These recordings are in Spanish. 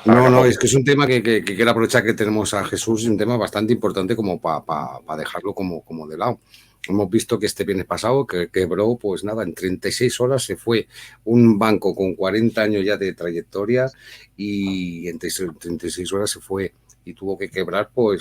No, no, es que es un tema que quiero aprovechar que tenemos a Jesús, es un tema bastante importante como para dejarlo como de lado. Hemos visto que este viernes pasado que quebró, pues nada, en 36 horas se fue un banco con 40 años ya de trayectoria y en 36 horas se fue y tuvo que quebrar por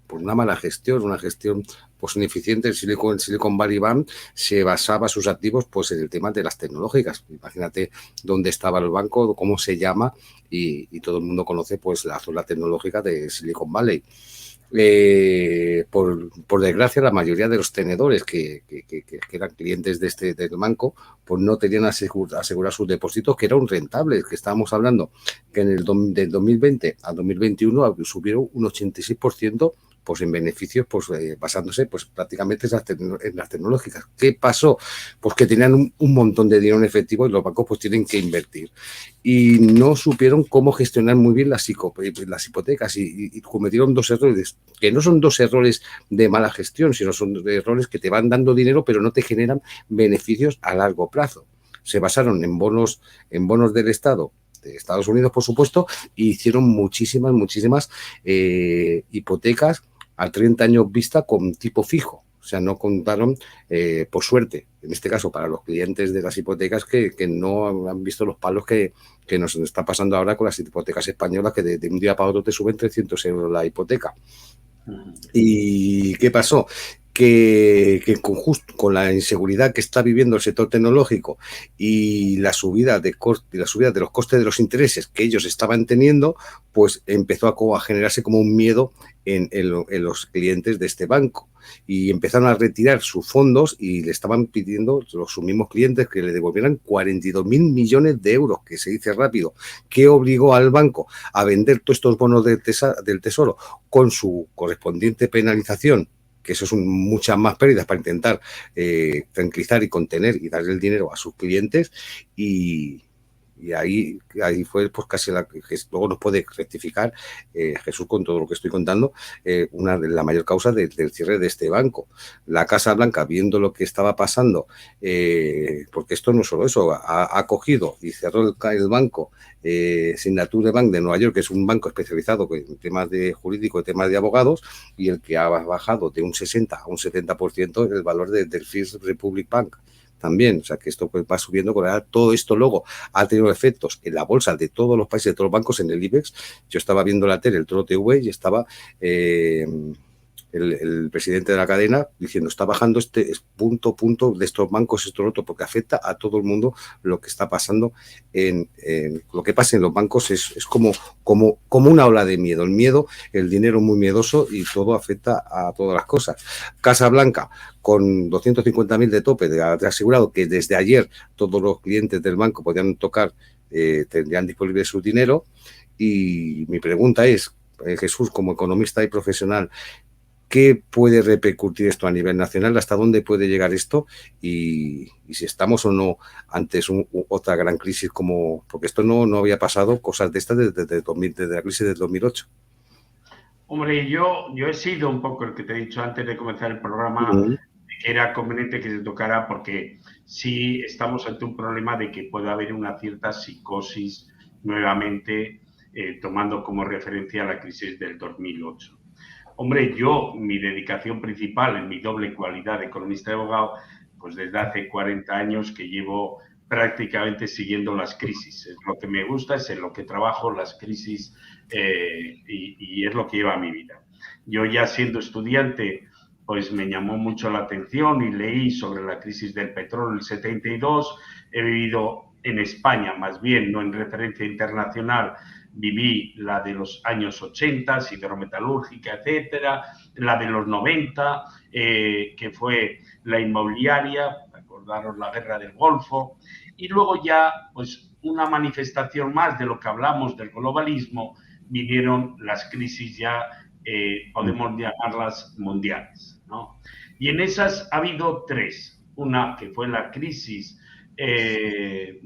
una mala gestión, una gestión pues ineficiente. El Silicon Valley Bank se basaba sus activos pues en el tema de las tecnológicas. Imagínate dónde estaba el banco, cómo se llama y todo el mundo conoce pues la zona tecnológica de Silicon Valley. Por desgracia, la mayoría de los tenedores que eran clientes del banco, pues no tenían asegurar sus depósitos, que eran rentables, que estábamos hablando que del 2020 al 2021 subieron un 86% pues en beneficios, pues basándose pues prácticamente en las tecnológicas. ¿Qué pasó? Pues que tenían un montón de dinero en efectivo y los bancos pues tienen que invertir. Y no supieron cómo gestionar muy bien las hipotecas y cometieron dos errores, que no son dos errores de mala gestión, sino son errores que te van dando dinero pero no te generan beneficios a largo plazo. Se basaron en bonos del Estado, de Estados Unidos, por supuesto, e hicieron muchísimas hipotecas a 30 años vista con tipo fijo. O sea, no contaron, por suerte, en este caso para los clientes de las hipotecas que no han visto los palos que nos está pasando ahora con las hipotecas españolas, que de un día para otro te suben 300 euros la hipoteca. ¿Y qué pasó? Que con la inseguridad que está viviendo el sector tecnológico y la subida de los costes de los intereses que ellos estaban teniendo, pues empezó a generarse como un miedo en los clientes de este banco y empezaron a retirar sus fondos y le estaban pidiendo sus mismos clientes que le devolvieran 42.000 millones de euros, que se dice rápido, que obligó al banco a vender todos estos bonos del Tesoro con su correspondiente penalización, que eso son muchas más pérdidas para intentar tranquilizar y contener y darle el dinero a sus clientes y ahí fue pues casi luego nos puede rectificar Jesús con todo lo que estoy contando, la mayor causa del cierre de este banco. La Casa Blanca, viendo lo que estaba pasando, porque esto no es solo eso, ha cogido y cerró el banco Signature Bank de Nueva York, que es un banco especializado en temas de jurídico, en temas de abogados, y el que ha bajado de un 60 a un 70% el valor del First Republic Bank también, o sea que esto pues va subiendo, todo esto luego ha tenido efectos en la bolsa de todos los países, de todos los bancos, en el IBEX. Yo estaba viendo la tele, el Toro TV, y estaba el presidente de la cadena diciendo está bajando este punto de estos bancos, esto, lo otro, porque afecta a todo el mundo lo que está pasando lo que pasa en los bancos es como una ola de miedo. El miedo, el dinero muy miedoso y todo afecta a todas las cosas. Casa Blanca, con 250.000 de tope, de asegurado que desde ayer todos los clientes del banco podían tocar, tendrían disponible su dinero. Y mi pregunta es, Jesús, como economista y profesional, ¿qué puede repercutir esto a nivel nacional? ¿Hasta dónde puede llegar esto? Y si estamos o no ante otra gran crisis, porque esto no había pasado, cosas de estas desde la crisis del 2008. Hombre, yo he sido un poco el que te he dicho antes de comenzar el programa, que era conveniente que se tocara porque sí estamos ante un problema de que puede haber una cierta psicosis nuevamente, tomando como referencia la crisis del 2008. Hombre, mi dedicación principal en mi doble cualidad de economista y abogado, pues desde hace 40 años que llevo prácticamente siguiendo las crisis. Es lo que me gusta, es en lo que trabajo, las crisis, y es lo que lleva mi vida. Yo ya siendo estudiante, pues me llamó mucho la atención y leí sobre la crisis del petróleo en el 72. He vivido en España, más bien, no en referencia internacional, viví la de los años 80, hidrometalúrgica, etcétera, la de los 90, que fue la inmobiliaria, acordaros la guerra del Golfo, y luego ya, pues una manifestación más de lo que hablamos del globalismo, vinieron las crisis ya, podemos llamarlas mundiales, ¿no? Y en esas ha habido tres. Una que fue la crisis del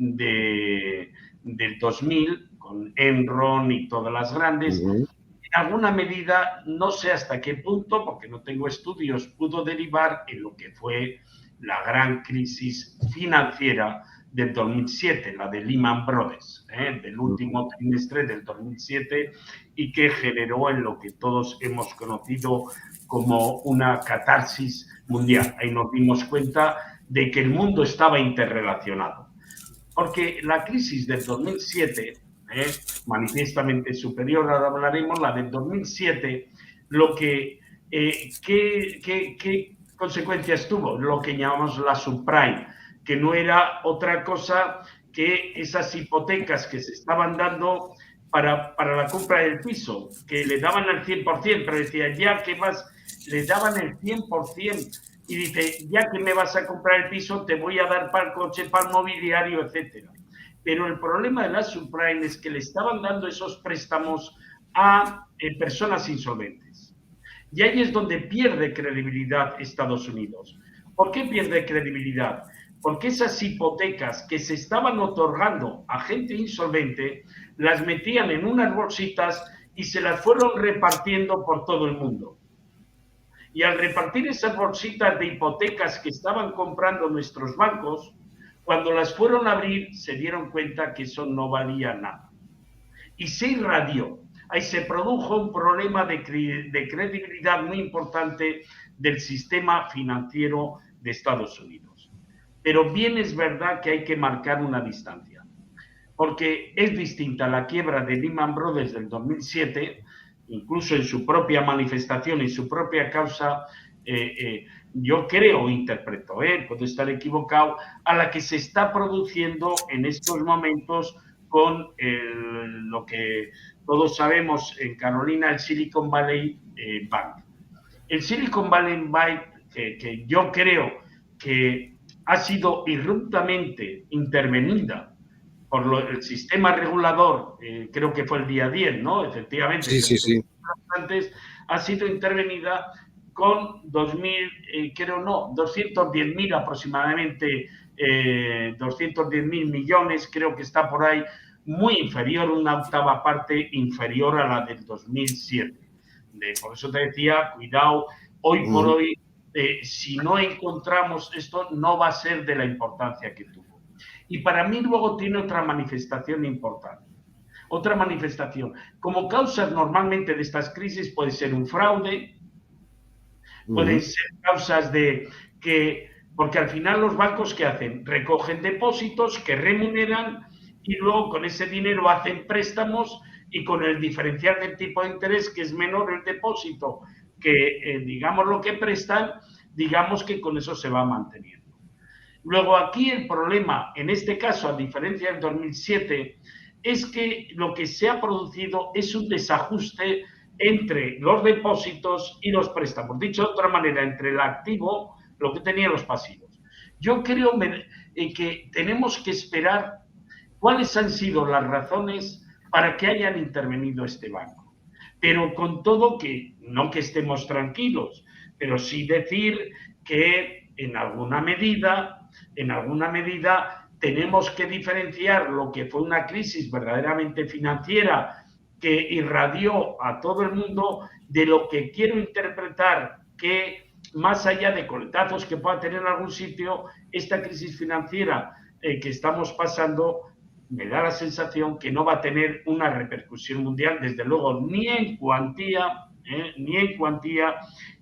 2000, con Enron y todas las grandes. En alguna medida, no sé hasta qué punto, porque no tengo estudios, pudo derivar en lo que fue la gran crisis financiera del 2007, la de Lehman Brothers, del último trimestre del 2007, y que generó en lo que todos hemos conocido como una catarsis mundial. Ahí nos dimos cuenta de que el mundo estaba interrelacionado. Porque la crisis del 2007, manifiestamente superior, ahora hablaremos, la del 2007, lo que, ¿qué consecuencias tuvo? Lo que llamamos la subprime, que no era otra cosa que esas hipotecas que se estaban dando para la compra del piso, que le daban al 100%, pero decía, ya que vas, le daban el 100%, y dice, ya que me vas a comprar el piso, te voy a dar para el coche, para el mobiliario, etcétera. Pero el problema de la subprime es que le estaban dando esos préstamos a personas insolventes. Y ahí es donde pierde credibilidad Estados Unidos. ¿Por qué pierde credibilidad? Porque esas hipotecas que se estaban otorgando a gente insolvente, las metían en unas bolsitas y se las fueron repartiendo por todo el mundo. Y al repartir esas bolsitas de hipotecas que estaban comprando nuestros bancos, cuando las fueron a abrir, se dieron cuenta que eso no valía nada. Y se irradió. Ahí se produjo un problema de credibilidad muy importante del sistema financiero de Estados Unidos. Pero bien es verdad que hay que marcar una distancia, porque es distinta la quiebra de Lehman Brothers del 2007, incluso en su propia manifestación, en su propia causa, yo creo, interpreto, puedo estar equivocado, a la que se está produciendo en estos momentos con lo que todos sabemos en Carolina, el Silicon Valley Bank. El Silicon Valley Bank, que yo creo que ha sido irruptamente intervenida por el sistema regulador, creo que fue el día 10, ¿no? Efectivamente. Sí. Antes ha sido intervenida con 210.000 aproximadamente, 210.000 millones, creo que está por ahí, muy inferior, una octava parte inferior a la del 2007. Por eso te decía, cuidado, hoy por hoy, si no encontramos esto, no va a ser de la importancia que tuvo. Y para mí luego tiene otra manifestación importante. Otra manifestación. Como causas normalmente de estas crisis puede ser un fraude, pueden ser causas de que, porque al final los bancos ¿qué hacen? Recogen depósitos que remuneran y luego con ese dinero hacen préstamos y con el diferencial del tipo de interés que es menor el depósito que digamos lo que prestan, digamos que con eso se va manteniendo. Luego aquí el problema, en este caso, a diferencia del 2007, es que lo que se ha producido es un desajuste entre los depósitos y los préstamos. Dicho de otra manera, entre el activo, lo que tenían los pasivos. Yo creo que tenemos que esperar cuáles han sido las razones para que hayan intervenido este banco. Pero con todo que, no que estemos tranquilos, pero sí decir que en alguna medida tenemos que diferenciar lo que fue una crisis verdaderamente financiera que irradió a todo el mundo de lo que quiero interpretar que más allá de coletazos que pueda tener en algún sitio, esta crisis financiera que estamos pasando me da la sensación que no va a tener una repercusión mundial, desde luego, ni en cuantía,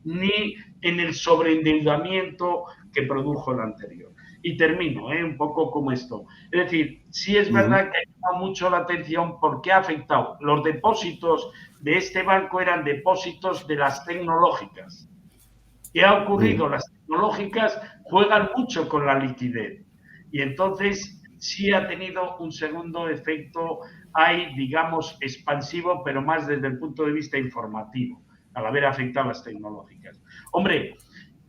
ni en el sobreendeudamiento que produjo el anterior. Y termino, un poco como esto. Es decir, sí es verdad que ha llamado mucho la atención porque ha afectado. Los depósitos de este banco eran depósitos de las tecnológicas. ¿Qué ha ocurrido? Las tecnológicas juegan mucho con la liquidez. Y entonces sí ha tenido un segundo efecto, digamos, expansivo, pero más desde el punto de vista informativo, al haber afectado a las tecnológicas. Hombre,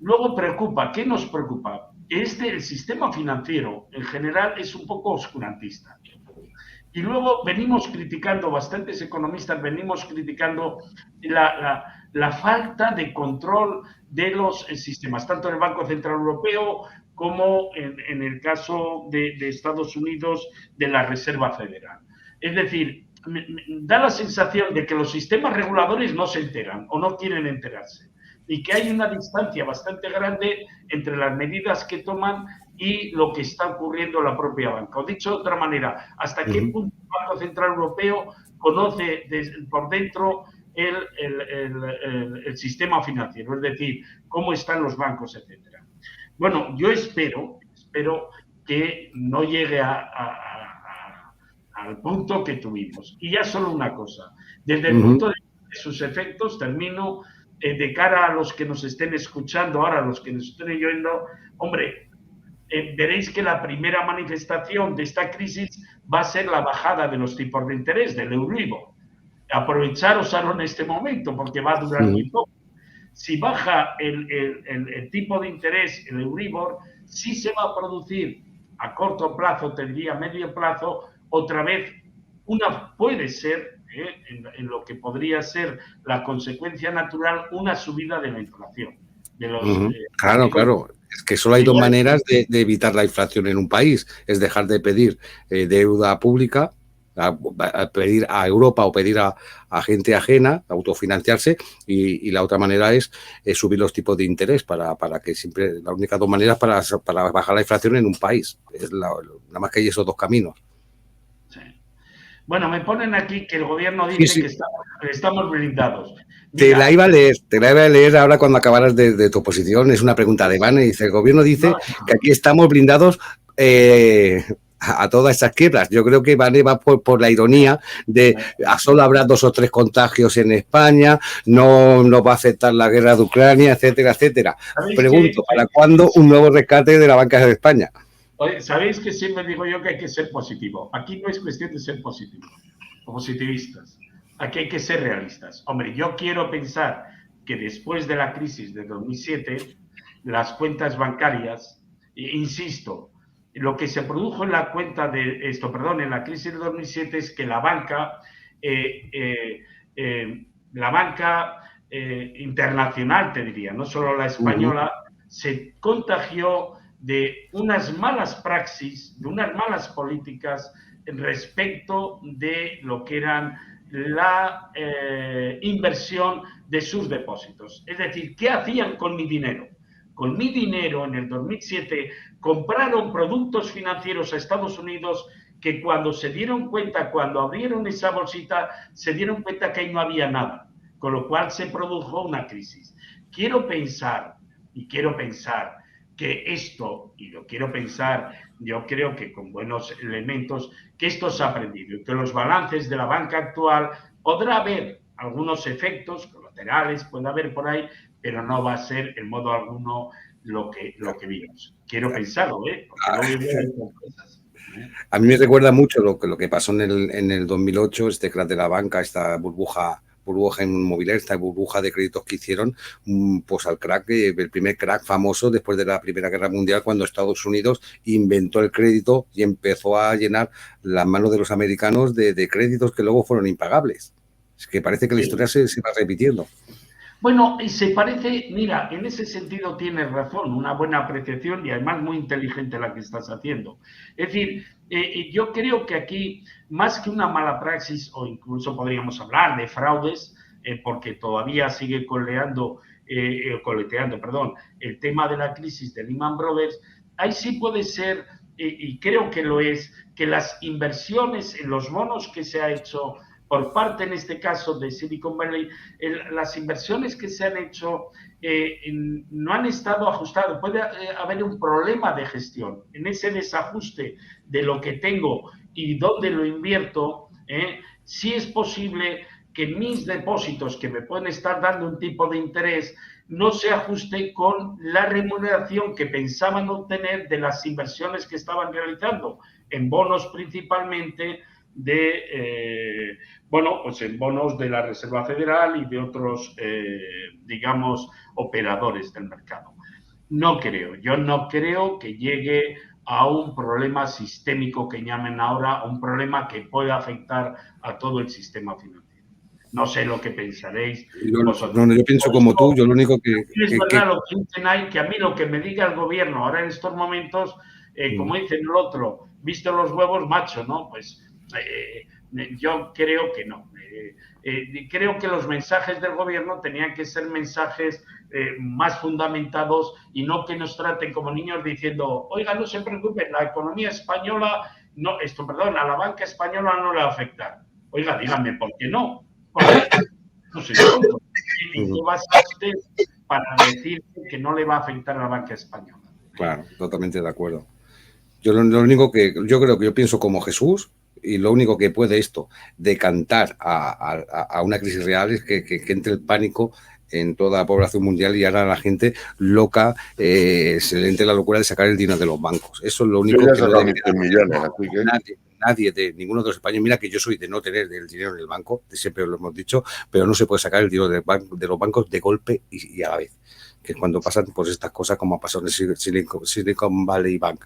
luego preocupa, ¿qué nos preocupa? El sistema financiero en general es un poco oscurantista. Y luego venimos criticando, bastantes economistas venimos criticando la falta de control de los sistemas, tanto en el Banco Central Europeo como en el caso de Estados Unidos de la Reserva Federal. Es decir, da la sensación de que los sistemas reguladores no se enteran o no quieren enterarse y que hay una distancia bastante grande entre las medidas que toman y lo que está ocurriendo en la propia banca. O dicho de otra manera, ¿hasta qué punto el Banco Central Europeo conoce por dentro el sistema financiero? Es decir, cómo están los bancos, etcétera. Bueno, yo espero que no llegue al punto que tuvimos. Y ya solo una cosa, desde el punto de vista de sus efectos, termino, de cara a los que nos estén escuchando ahora, a los que nos estén oyendo, hombre, veréis que la primera manifestación de esta crisis va a ser la bajada de los tipos de interés, del Euribor. Aprovecharos en este momento porque va a durar muy poco. Si baja el tipo de interés, el Euribor, sí se va a producir a corto plazo, te diría medio plazo, otra vez puede ser, en lo que podría ser la consecuencia natural, una subida de la inflación. Claro, claro. Es que solo hay dos maneras de evitar la inflación en un país. Es dejar de pedir deuda pública, a pedir a Europa o pedir a gente ajena, autofinanciarse, y la otra manera es subir los tipos de interés para que siempre, las únicas dos maneras para bajar la inflación en un país. Es nada más que hay esos dos caminos. Sí. Bueno, me ponen aquí que el gobierno dice que estamos blindados. Mira, te la iba a leer ahora cuando acabaras de tu oposición. Es una pregunta de Iván y dice, el gobierno dice que aquí estamos blindados a todas estas quiebras. Yo creo que Iván va por la ironía de solo habrá 2 o 3 contagios en España, no nos va a afectar la guerra de Ucrania, etcétera, etcétera. Pregunto, ¿para cuándo un nuevo rescate de la banca de España? Sabéis que siempre digo yo que hay que ser positivo. Aquí no es cuestión de ser positivo o positivistas. Aquí hay que ser realistas. Hombre, yo quiero pensar que después de la crisis de 2007, las cuentas bancarias, insisto, lo que se produjo en la en la crisis de 2007 es que la banca internacional, te diría, no solo la española, se contagió de unas malas praxis, de unas malas políticas respecto de lo que eran la inversión de sus depósitos. Es decir, ¿qué hacían con mi dinero? Con mi dinero en el 2007 compraron productos financieros a Estados Unidos que cuando se dieron cuenta, cuando abrieron esa bolsita, se dieron cuenta que ahí no había nada, con lo cual se produjo una crisis. Quiero pensar que esto, y lo quiero pensar, yo creo que con buenos elementos, que esto se ha aprendido y que los balances de la banca actual podrá haber algunos efectos colaterales, puede haber por ahí, pero no va a ser en modo alguno lo que vimos. Quiero pensarlo, porque no veo cosas. A mí me recuerda mucho lo que pasó en el 2008, este crack de la banca, esta burbuja inmobiliaria, esta burbuja de créditos que hicieron, pues al crack, el primer crack famoso después de la Primera Guerra Mundial, cuando Estados Unidos inventó el crédito y empezó a llenar las manos de los americanos de créditos que luego fueron impagables. Es que parece que la historia se va repitiendo. Bueno, y se parece, mira, en ese sentido tienes razón, una buena apreciación y además muy inteligente la que estás haciendo. Es decir, yo creo que aquí, más que una mala praxis, o incluso podríamos hablar de fraudes, porque todavía sigue coleteando, el tema de la crisis de Lehman Brothers, ahí sí puede ser, y creo que lo es, que las inversiones en los bonos que se ha hecho por parte, en este caso, de Silicon Valley, las inversiones que se han hecho no han estado ajustadas. Puede haber un problema de gestión en ese desajuste de lo que tengo y dónde lo invierto. Sí es posible que mis depósitos, que me pueden estar dando un tipo de interés, no se ajuste con la remuneración que pensaban obtener de las inversiones que estaban realizando, en bonos principalmente, pues en bonos de la Reserva Federal y de otros, digamos, operadores del mercado. Yo no creo que llegue a un problema sistémico que llamen ahora, a un problema que pueda afectar a todo el sistema financiero. No sé lo que pensaréis. Yo pienso como tú, yo lo único que... Es verdad lo que dicen ahí, que a mí lo que me diga el gobierno ahora en estos momentos, como dicen el otro, visto los huevos, macho, ¿no? Pues Yo creo que no. Creo que los mensajes del gobierno tenían que ser mensajes más fundamentados y no que nos traten como niños diciendo, oiga, no se preocupen, la economía española, no, perdón, a la banca española no le va a afectar. Oiga, dígame, ¿por qué no? Porque no soy tonto. ¿En qué basa usted para decir que no le va a afectar a la banca española? Claro, totalmente de acuerdo. Yo lo único que yo creo que yo pienso como Jesús, y lo único que puede esto decantar a una crisis real es que entre el pánico en toda la población mundial y ahora la gente loca se le entre la locura de sacar el dinero de los bancos. Eso es lo único que no debería hacer nadie de ninguno de los españoles. Mira que yo soy de no tener el dinero en el banco, siempre lo hemos dicho, pero no se puede sacar el dinero de los bancos de golpe y a la vez, que es cuando pasan pues estas cosas como ha pasado en el Silicon Valley Bank.